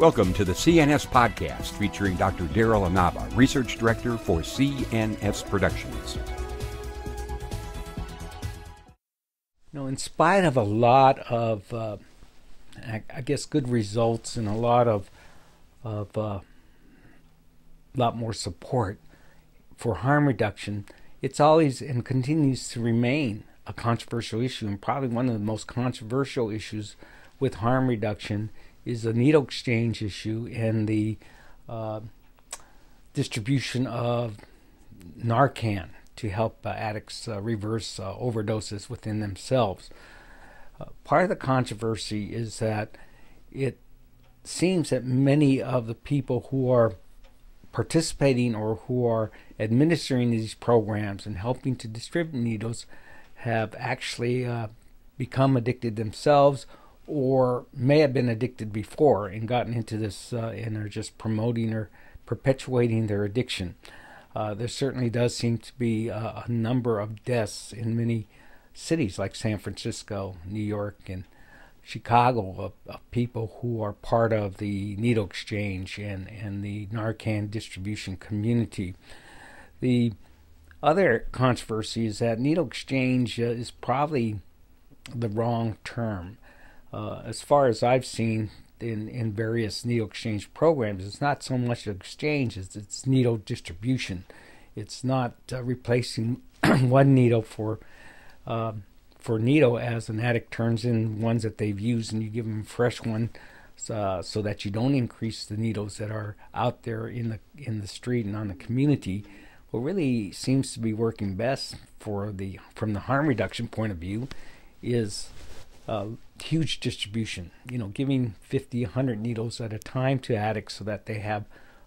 Welcome to the CNS Podcast, featuring Dr. Daryl Inaba, Research Director for CNS Productions. In spite of a lot of, good results and a lot more support for harm reduction, it's always and continues to remain a controversial issue, and probably one of the most controversial issues with harm reduction is the needle exchange issue and the distribution of Narcan to help addicts reverse overdoses within themselves. Part of the controversy is that it seems that many of the people who are participating or who are administering these programs and helping to distribute needles have actually become addicted themselves, or may have been addicted before and gotten into this and are just promoting or perpetuating their addiction. There certainly does seem to be a number of deaths in many cities like San Francisco, New York, and Chicago of people who are part of the needle exchange and the Narcan distribution community. The other controversy is that needle exchange is probably the wrong term. As far as I've seen in various needle exchange programs, it's not so much exchange as it's needle distribution. It's not replacing one needle for needle as an addict turns in ones that they've used, and you give them a fresh one so that you don't increase the needles that are out there in the street and on the community. What really seems to be working best from the harm reduction point of view is huge distribution, giving 50, 100 needles at a time to addicts so that they have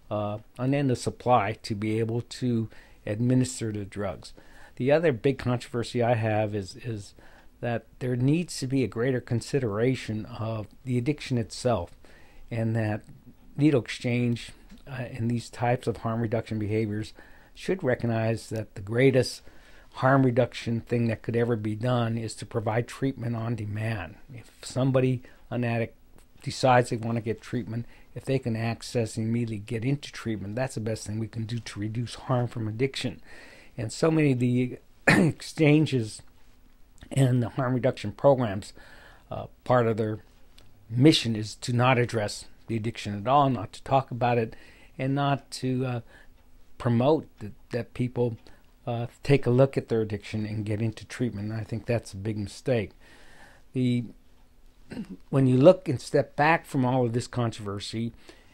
an endless supply to be able to administer the drugs. The other big controversy I have is that there needs to be a greater consideration of the addiction itself, and that needle exchange and these types of harm reduction behaviors should recognize that the greatest harm reduction thing that could ever be done is to provide treatment on demand. If somebody, an addict, decides they want to get treatment, if they can access and immediately get into treatment, that's the best thing we can do to reduce harm from addiction. And so many of the exchanges and the harm reduction programs, part of their mission is to not address the addiction at all, not to talk about it, and not to promote that people take a look at their addiction and get into treatment. And I think that's a big mistake. When you look and step back from all of this controversy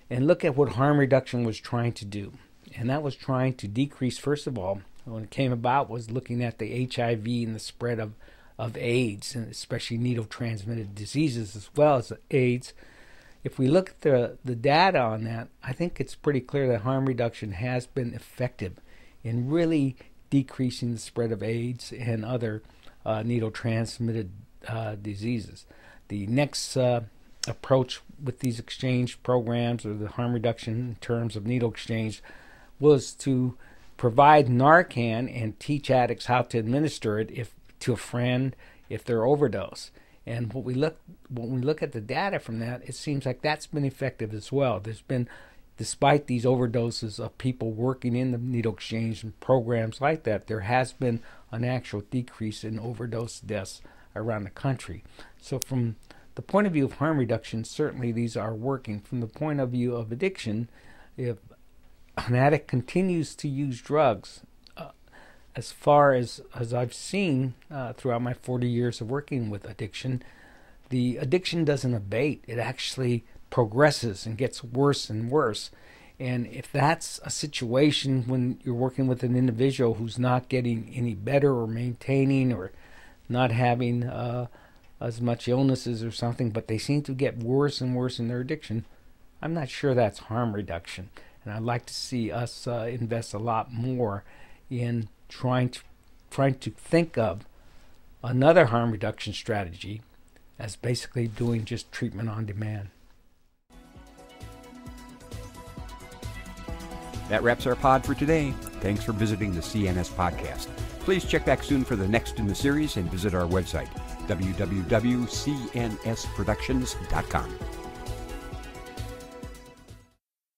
and look at what harm reduction was trying to do, and that was trying to decrease, first of all, when it came about, was looking at the HIV and the spread of AIDS, and especially needle-transmitted diseases as well as AIDS. If we look at the data on that, I think it's pretty clear that harm reduction has been effective in really decreasing the spread of AIDS and other needle-transmitted diseases. The next approach with these exchange programs, or the harm reduction in terms of needle exchange, was to provide Narcan and teach addicts how to administer it to a friend if they're overdose. And when we look at the data from that, it seems like that's been effective as well. There's been, despite these overdoses of people working in the needle exchange and programs like that, there has been an actual decrease in overdose deaths around the country. So from the point of view of harm reduction, certainly these are working. From the point of view of addiction, if an addict continues to use drugs, as far as I've seen throughout my 40 years of working with addiction, the addiction doesn't abate. It actually progresses and gets worse and worse. And if that's a situation when you're working with an individual who's not getting any better or maintaining or not having as much illnesses or something, but they seem to get worse and worse in their addiction, I'm not sure that's harm reduction. And I'd like to see us invest a lot more in trying to think of another harm reduction strategy as basically doing just treatment on demand. That wraps our pod for today. Thanks for visiting the CNS Podcast. Please check back soon for the next in the series and visit our website, www.cnsproductions.com.